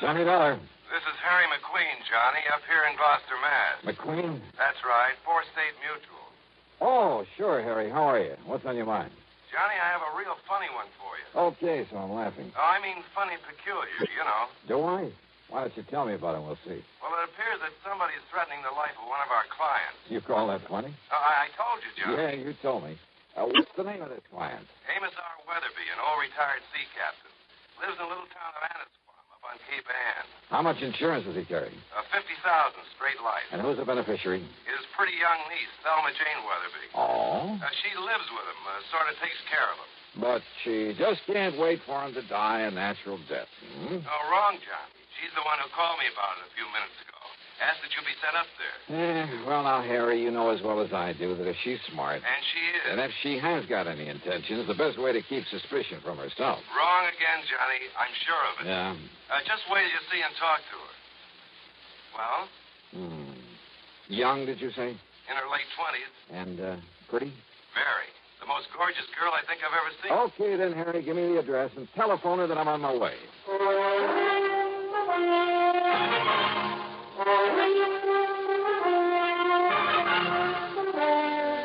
Johnny Dollar. This is Harry McQueen, Johnny, up here in Gloucester, Mass. McQueen? That's right, Four State Mutual. Oh, sure, Harry. How are you? What's on your mind? Johnny, I have a real funny one for you. Okay, so I'm laughing. Oh, I mean funny peculiar, you know. Do I? Why don't you tell me about it? We'll see. Well, it appears that somebody's threatening the life of one of our clients. You call that funny? I told you, Johnny. Yeah, you told me. What's the name of this client? Amos R. Weatherby, an old retired sea captain. Lives in a little town of Annisquam up on Cape Ann. How much insurance does he carry? 50,000 straight life. And who's the beneficiary? His pretty young niece, Thelma Jane Weatherby. Oh? She lives with him, sort of takes care of him. But she just can't wait for him to die a natural death. Hmm? Oh, wrong, Johnny. She's the one who called me about it a few minutes ago. Asked that you be sent up there. Well, now, Harry, you know as well as I do that if she's smart... And she is. And if she has got any intentions, the best way to keep suspicion from herself. Wrong again, Johnny. I'm sure of it. Yeah. Just wait till you see and talk to her. Well? Young, did you say? In her late 20s. And, pretty? Very. The most gorgeous girl I think I've ever seen. Okay, then, Harry, give me the address and telephone her that I'm on my way.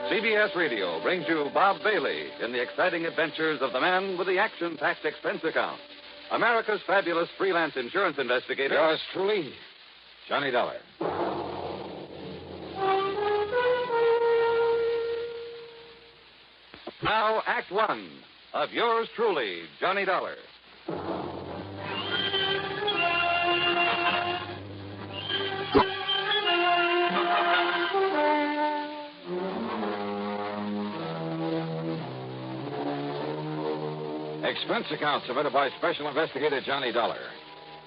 CBS Radio brings you Bob Bailey in the exciting adventures of the man with the action-packed expense account. America's fabulous freelance insurance investigator. Yours truly, Johnny Dollar. Now, Act One of yours truly, Johnny Dollar. Expense account submitted by Special Investigator Johnny Dollar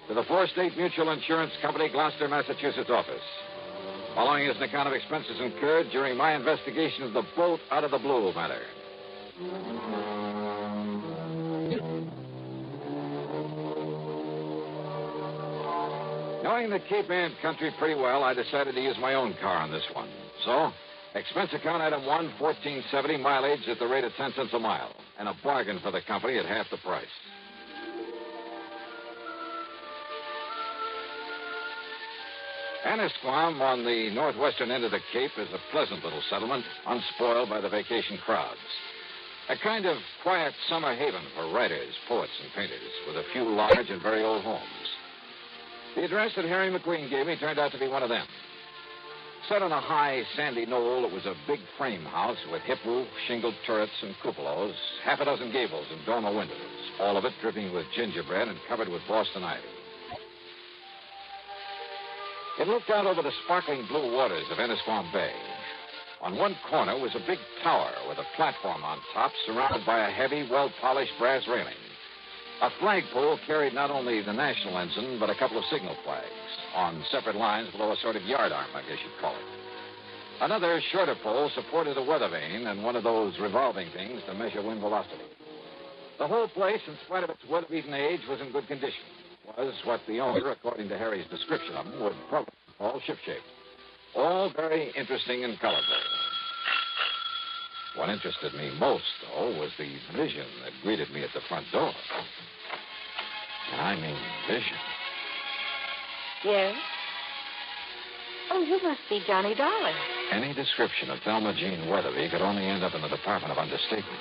to the Four State Mutual Insurance Company, Gloucester, Massachusetts office. Following is an account of expenses incurred during my investigation of the boat out of the blue matter. Knowing the Cape Ann country pretty well, I decided to use my own car on this one. So, expense account item 1, $14.70, mileage at the rate of 10 cents a mile, and a bargain for the company at half the price. Annisquam, on the northwestern end of the Cape, is a pleasant little settlement, unspoiled by the vacation crowds. A kind of quiet summer haven for writers, poets, and painters, with a few large and very old homes. The address that Harry McQueen gave me turned out to be one of them. Set on a high, sandy knoll, it was a big frame house with hip roof, shingled turrets, and cupolas, half a dozen gables and dormer windows, all of it dripping with gingerbread and covered with Boston ivy. It looked out over the sparkling blue waters of Annisquam Bay. On one corner was a big tower with a platform on top surrounded by a heavy, well-polished brass railing. A flagpole carried not only the national ensign, but a couple of signal flags on separate lines below a sort of yardarm, I guess you'd call it. Another shorter pole supported a weather vane and one of those revolving things to measure wind velocity. The whole place, in spite of its weather-beaten age, was in good condition. Was what the owner, according to Harry's description of them, would probably call shipshape. All very interesting and colorful. What interested me most, though, was the vision that greeted me at the front door. And I mean vision. Yes? Oh, you must be Johnny Dollar. Any description of Thelma Jean Weatherby could only end up in the Department of Understatement.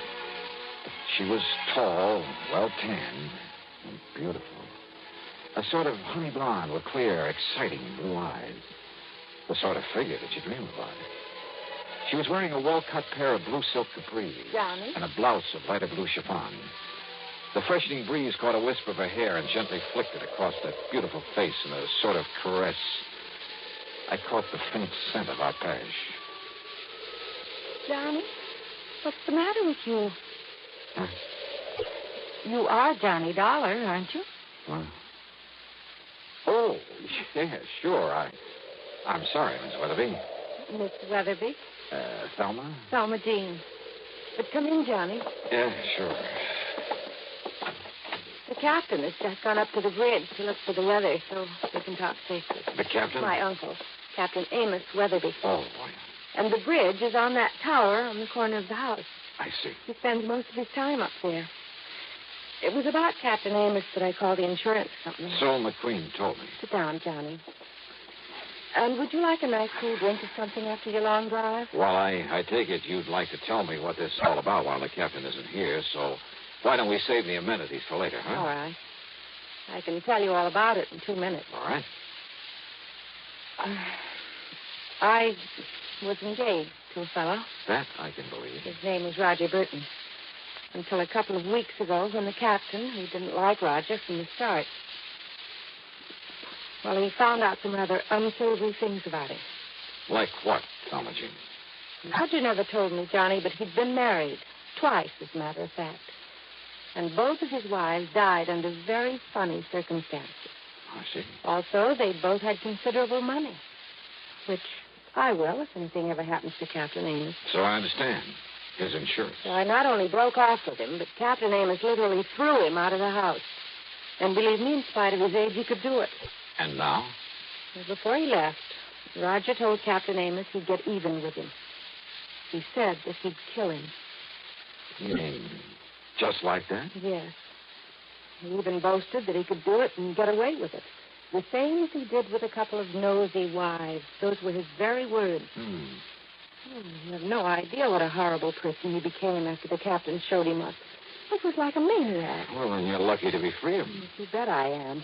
She was tall, well-tanned, and beautiful. A sort of honey blonde with clear, exciting blue eyes. The sort of figure that you dream about. She was wearing a well-cut pair of blue silk capris. Johnny? And a blouse of lighter blue chiffon. The freshening breeze caught a wisp of her hair and gently flicked it across that beautiful face in a sort of caress. I caught the faint scent of Arpege. Johnny, what's the matter with you? Huh? You are Johnny Dollar, aren't you? What? Oh, yeah, sure. I'm sorry, Miss Weatherby. Miss Weatherby? Thelma? Thelma Jean. But come in, Johnny. Yeah, sure. The captain has just gone up to the bridge to look for the weather so we can talk safely. The captain? My uncle, Captain Amos Weatherby. Oh, boy. And the bridge is on that tower on the corner of the house. I see. He spends most of his time up there. It was about Captain Amos that I called the insurance company. So McQueen told me. Sit down, Johnny. And would you like a nice cool drink or something after your long drive? Well, I take it you'd like to tell me what this is all about while the captain isn't here, so why don't we save the amenities for later, huh? All right. I can tell you all about it in 2 minutes. All right. I was engaged to a fellow. That I can believe. His name was Roger Burton. Until a couple of weeks ago when the captain, who didn't like Roger from the start, well, he found out some rather unsavory things about him. Like what, Thelma Jean? Roger never told me, Johnny, but he'd been married. Twice, as a matter of fact. And both of his wives died under very funny circumstances. I see. Also, they both had considerable money, which I will if anything ever happens to Captain Amos. So I understand. His insurance. So I not only broke off with him, but Captain Amos literally threw him out of the house. And believe me, in spite of his age, he could do it. And now? Well, before he left, Roger told Captain Amos he'd get even with him. He said that he'd kill him. You mean just like that? Yes. He even boasted that he could do it and get away with it. The same as he did with a couple of nosy wives. Those were his very words. You have no idea what a horrible person he became after the captain showed him up. It was like a maniac. Well, then you're lucky to be free of him. You bet I am.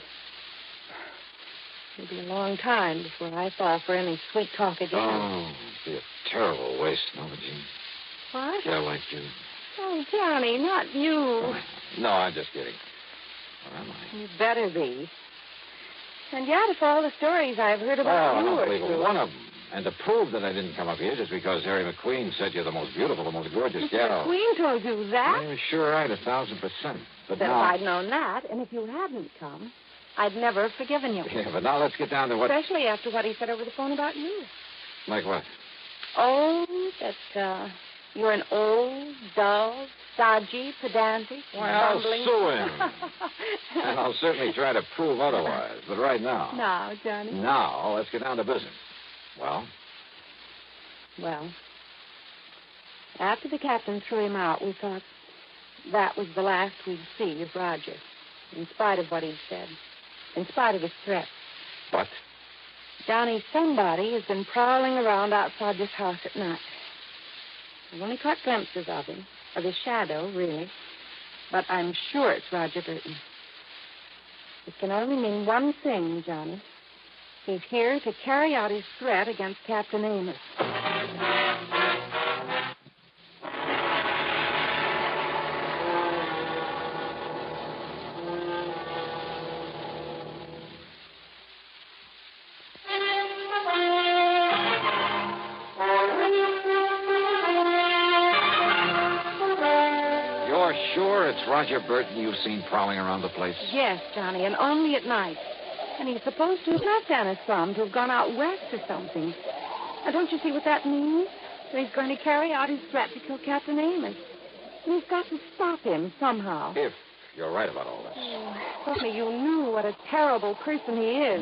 It'll be a long time before I fall for any sweet talk again. Oh, it'd be a terrible waste, Thelma Jean. What? Yeah, like you. Oh, Johnny, not you. No, I'm just kidding. Or am I? You better be. And yet, if all the stories I've heard about Oh, I you don't are believe true. one of them. And to prove that I didn't come up here just because Harry McQueen said you're the most beautiful, the most gorgeous gal. Queen told you that? You're sure right, 1,000%. But Then now... if I'd known that, and if you hadn't come, I'd never have forgiven you. Yeah, but now let's get down to what... Especially after what he said over the phone about you. Like what? Oh, that, you're an old, dull, stodgy, pedantic, Why, I'll bumbling... sue him. And I'll certainly try to prove otherwise. But right now... Now, Johnny. Now, let's get down to business. Well, after the captain threw him out, we thought that was the last we'd see of Roger, in spite of what he'd said, in spite of his threats. But? Johnny, somebody has been prowling around outside this house at night. I've only caught glimpses of him, of his shadow, really, but I'm sure it's Roger Burton. It can only mean one thing, Johnny. He's here to carry out his threat against Captain Amos. You're sure it's Roger Burton you've seen prowling around the place? Yes, Johnny, and only at night. And he's supposed to have left Annisquam to have gone out west or something. Now, don't you see what that means? That he's going to carry out his threat to kill Captain Amos. And he's got to stop him somehow. If you're right about all this. Oh, if only you knew what a terrible person he is.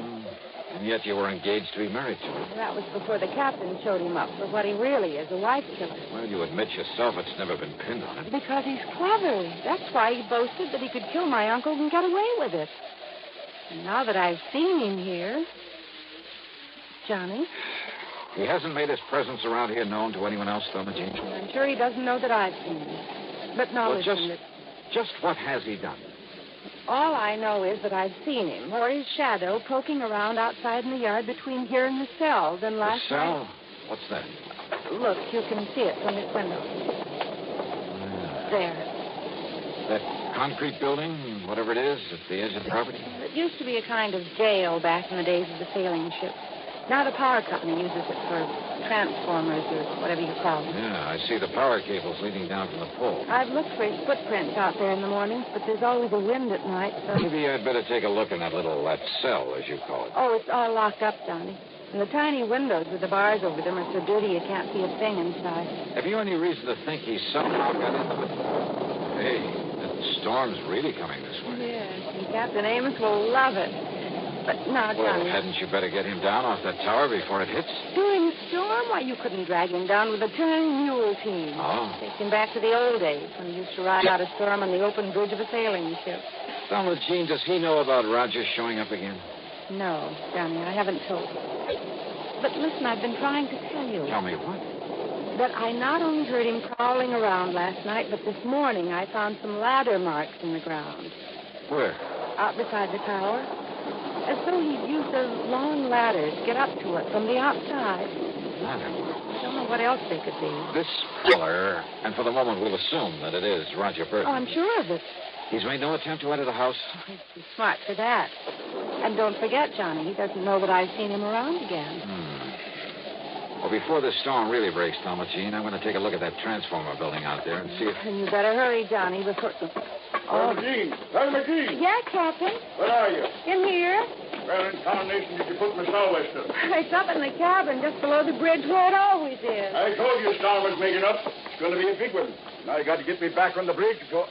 And yet you were engaged to be married to him. That was before the captain showed him up for what he really is, a wife killer. Well, you admit yourself it's never been pinned on him. Because he's clever. That's why he boasted that he could kill my uncle and get away with it. And now that I've seen him here... Johnny? He hasn't made his presence around here known to anyone else, Thelma Jean? I'm sure he doesn't know that I've seen him. But now Well, listen, just what has he done? all I know is that I've seen him, or his shadow, poking around outside in the yard between here and the cell. Then last The cell? night... What's that? Look, you can see it from this window. There. That concrete building, whatever it is, at the edge of the property? It used to be a kind of jail back in the days of the sailing ships. Now the power company uses it for transformers or whatever you call them. Yeah, I see the power cables leading down from the pole. I've looked for his footprints out there in the mornings, but there's always a wind at night, so... Maybe I'd better take a look in that cell, as you call it. Oh, it's all locked up, Johnny. And the tiny windows with the bars over them are so dirty you can't see a thing inside. Have you any reason to think he somehow got into it? Hey, that storm's really coming this way. Yes, and Captain Amos will love it. But now, Well, Johnny... hadn't you better get him down off that tower before it hits? Doing storm? Why, you couldn't drag him down with a turning mule team. Oh? Take him back to the old days when he used to ride out a storm on the open bridge of a sailing ship. Thelma Jean, does he know about Roger showing up again? No, Johnny, I haven't told him. But listen, I've been trying to tell you. Tell me what? That I not only heard him prowling around last night, but this morning I found some ladder marks in the ground. Where? Out beside the tower. As though he'd used a long ladder to get up to it from the outside. Ladder. I don't know what else they could be. This feller, and for the moment we'll assume that it is Roger Burton. Oh, I'm sure of it. He's made no attempt to enter the house? Oh, he's too smart for that. And don't forget, Johnny, he doesn't know that I've seen him around again. Well, before this storm really breaks, Thelma Jean, I'm going to take a look at that transformer building out there and see if... And you better hurry, Johnny, before... Thelma Jean! Thelma Jean! Yeah, Captain? Where are you? In here? Where in tarnation did you put my sou'wester? It's up in the cabin just below the bridge where it always is. I told you Star was making up. It's going to be a big one. Now you got to get me back on the bridge. Well,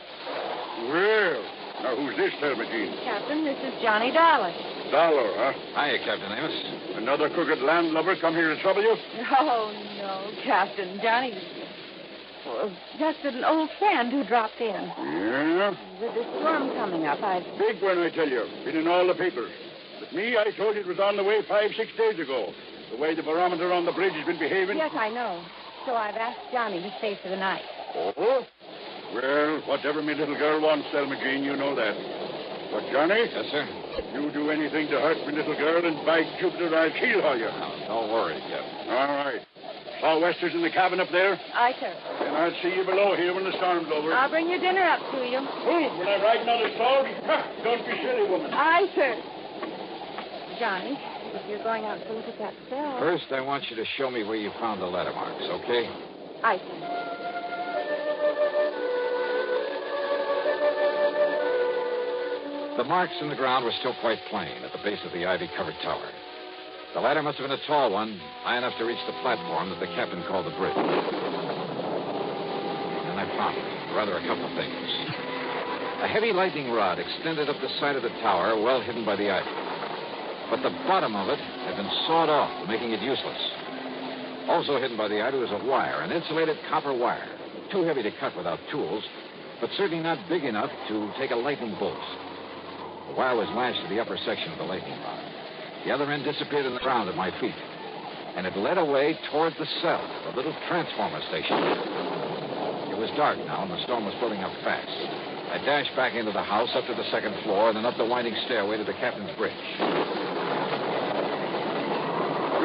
now who's this, Thelma Jean? Captain, this is Johnny Dallas. Dollar, huh? Hiya, Captain Amos. Another crooked landlubber come here to trouble you? Oh, no, Captain. Johnny's just an old friend who dropped in. Yeah? With the storm coming up, Big one, I tell you. Been in all the papers. But me, I told you it was on the way 5-6 days ago. The way the barometer on the bridge has been behaving. Yes, I know. So I've asked Johnny to stay for the night. Oh? Well, whatever me little girl wants, Thelma Jean, you know that. But, Johnny? Yes, sir? You do anything to hurt me little girl, and by Jupiter, I'll keel haul you. Don't worry, Captain. All right. Sou'westers in the cabin up there? Aye, sir. Then I'll see you below here when the storm's over. I'll bring your dinner up to you. Oh, when I'm riding on a storm, don't be silly, woman. Aye, sir. Johnny, if you're going out to look at that cell... First, I want you to show me where you found the ladder marks, okay? Aye, sir. The marks in the ground were still quite plain at the base of the ivy-covered tower. The ladder must have been a tall one, high enough to reach the platform that the captain called the bridge. And I found, rather, a couple of things. A heavy lightning rod extended up the side of the tower, well hidden by the ivy. But the bottom of it had been sawed off, making it useless. Also hidden by the ivy was a wire, an insulated copper wire. Too heavy to cut without tools, but certainly not big enough to take a lightning bolt. The wire was lashed to the upper section of the lightning rod. The other end disappeared in the ground at my feet. And it led away toward the cell, the little transformer station. It was dark now, and the storm was building up fast. I dashed back into the house, up to the second floor, and then up the winding stairway to the captain's bridge.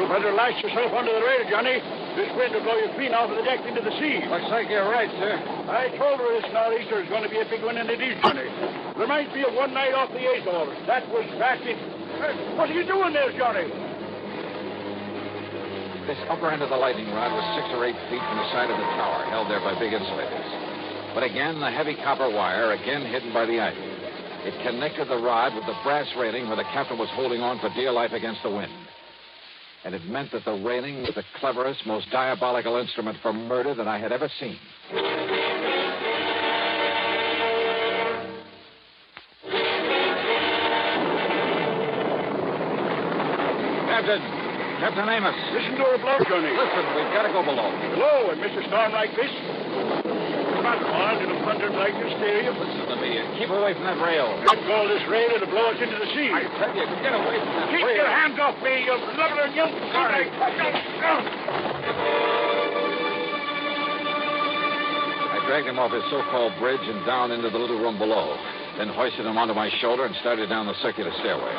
You better lash yourself under the rail, Johnny. This wind will blow you clean off of the deck into the sea. Looks like you're right, sir. I told her this nor'easter is going to be a big one, and it is, Johnny. Reminds me of one night off the Azores. That was fast. What are you doing there, Johnny? This upper end of the lightning rod was 6 or 8 feet from the side of the tower, held there by big insulators. But again, the heavy copper wire, again hidden by the ivy. It connected the rod with the brass railing where the captain was holding on for dear life against the wind. And it meant that the railing was the cleverest, most diabolical instrument for murder that I had ever seen. Captain Amos. Listen to her blow, Johnny. Listen, we've got to go below. Below, and Mr. Storm like this? Come on, Juan. It'll thunder like hysteria. Listen to me. Keep away from that rail. Let go of this rail. It'll blow us into the sea. I tell you, get away from that Keep rail. your hands off me, you blubbering young... Sorry. I dragged him off his so-called bridge and down into the little room below. Then hoisted him onto my shoulder and started down the circular stairway.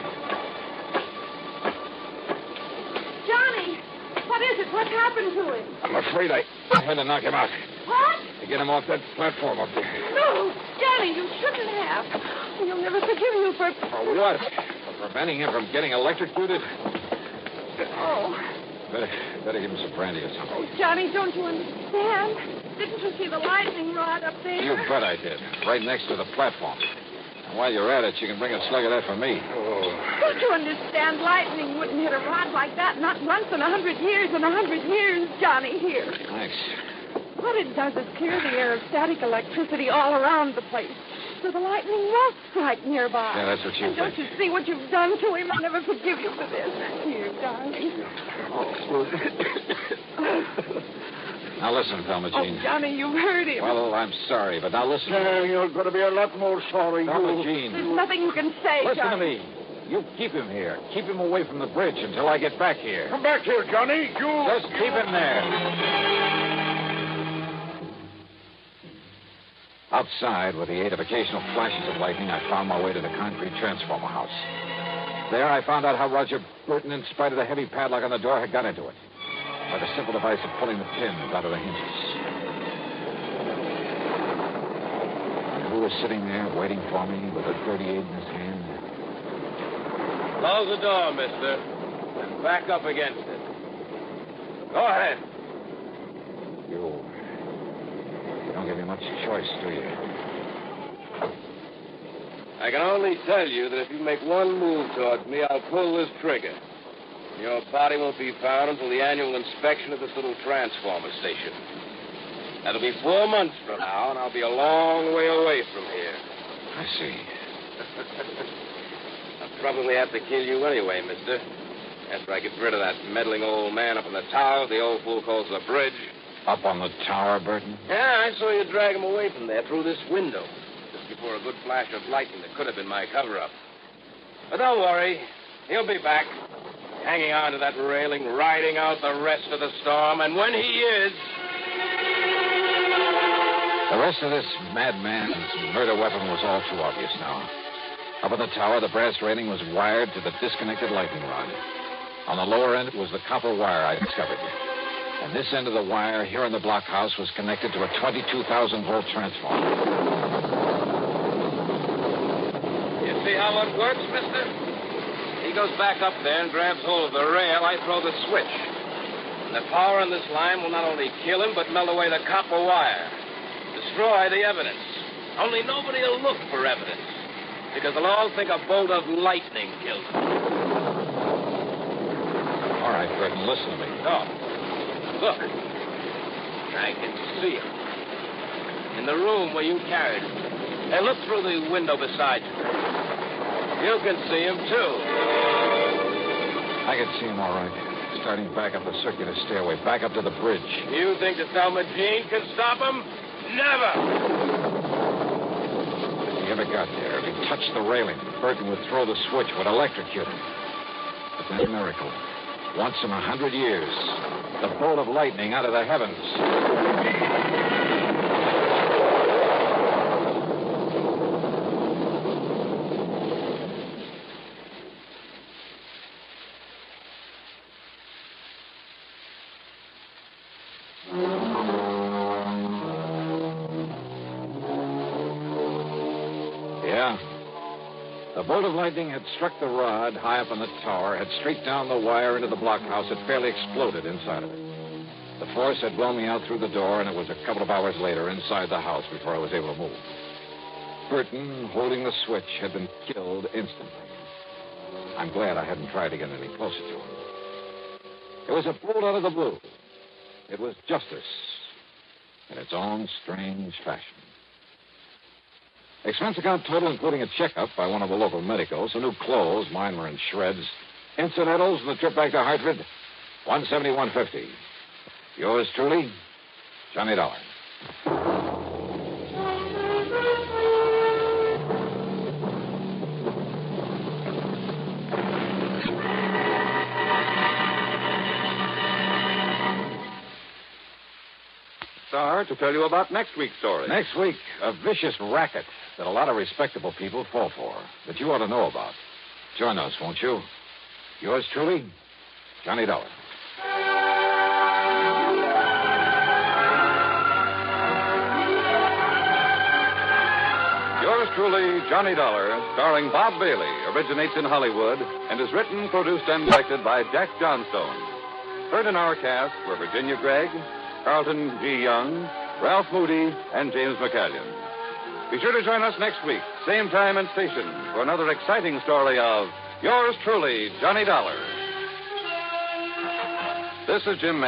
What is it? What's happened to him? I'm afraid I had to knock him out. What? To get him off that platform up there. No, Johnny, you shouldn't have. He'll never forgive you for... For what? For preventing him from getting electrocuted? Oh. Better give him some brandy or something. Oh, Johnny, don't you understand? Didn't you see the lightning rod up there? You bet I did. Right next to the platform. And while you're at it, you can bring a slug of that for me. Oh. Don't you understand? Lightning wouldn't hit a rod like that, not once in 100 years. In 100 years, Johnny, here. Thanks. What it does is clear the air of static electricity all around the place. so the lightning was strike nearby. Yeah, that's what you And don't think. you see what you've done to him? I'll never forgive you for this. You darling. Now listen, Thelma Oh, Jean. Johnny, you've hurt him. Well, I'm sorry, but now listen. You're going to be a lot more sorry. Thelma Jean. There's nothing you can say, Listen to Johnny. me. You keep him here. Keep him away from the bridge until I get back here. Come back here, Johnny. Just keep him there. Outside, with the aid of occasional flashes of lightning, I found my way to the concrete transformer house. There, I found out how Roger Burton, in spite of the heavy padlock on the door, had got into it. By the simple device of pulling the pins out of the hinges. And who was sitting there waiting for me with a .38 in his hand? Close the door, mister. And back up against it. Go ahead. You don't give me much choice, do you? I can only tell you that if you make one move towards me, I'll pull this trigger. Your body won't be found until the annual inspection of this little transformer station. That'll be 4 months from now, and I'll be a long way away from here. I see. I'll probably have to kill you anyway, mister. After I get rid of that meddling old man up in the tower the old fool calls the bridge. Up on the tower, Burton? Yeah, I saw you drag him away from there through this window. Just before a good flash of lightning that could have been my cover-up. But don't worry. He'll be back. Hanging on to that railing, riding out the rest of the storm. And when he is... The rest of this madman's murder weapon was all too obvious now. Up on the tower, the brass railing was wired to the disconnected lightning rod. On the lower end was the copper wire I discovered. And this end of the wire here in the blockhouse was connected to a 22,000-volt transformer. You see how it works, mister? He goes back up there and grabs hold of the rail. I throw the switch. And the power in this line will not only kill him, but melt away the copper wire. Destroy the evidence. Only nobody will look for evidence. Because they'll all think a bolt of lightning killed him. All right, Burton, listen to me. Oh. Look. I can see him. In the room where you carried him. Hey, look through the window beside you. You can see him, too. I can see him all right. Starting back up the circular stairway, back up to the bridge. You think that Thelma Jean can stop him? Never! If he ever got there, if he touched the railing, Burton would throw the switch, would electrocute him. But then a miracle. Once in 100 years, the bolt of lightning out of the heavens. Yeah. The bolt of lightning had struck the rod high up on the tower, had streaked down the wire into the blockhouse, had fairly exploded inside of it. The force had blown me out through the door, and it was a couple of hours later inside the house before I was able to move. Burton, holding the switch, had been killed instantly. I'm glad I hadn't tried to get any closer to him. It was a bolt out of the blue. It was justice in its own strange fashion. Expense account total, including a checkup by one of the local medicos, some new clothes, mine were in shreds, incidentals, and the trip back to Hartford, $171.50. Yours truly, Johnny Dollar. Star, to tell you about next week's story. Next week, a vicious racket that a lot of respectable people fall for, that you ought to know about. Join us, won't you? Yours truly, Johnny Dollar. Yours truly, Johnny Dollar, starring Bob Bailey, originates in Hollywood and is written, produced, and directed by Jack Johnstone. Heard in our cast were Virginia Gregg, Carlton G. Young, Ralph Moody, and James McCallion. Be sure to join us next week, same time and station, for another exciting story of Yours truly, Johnny Dollar. This is Jim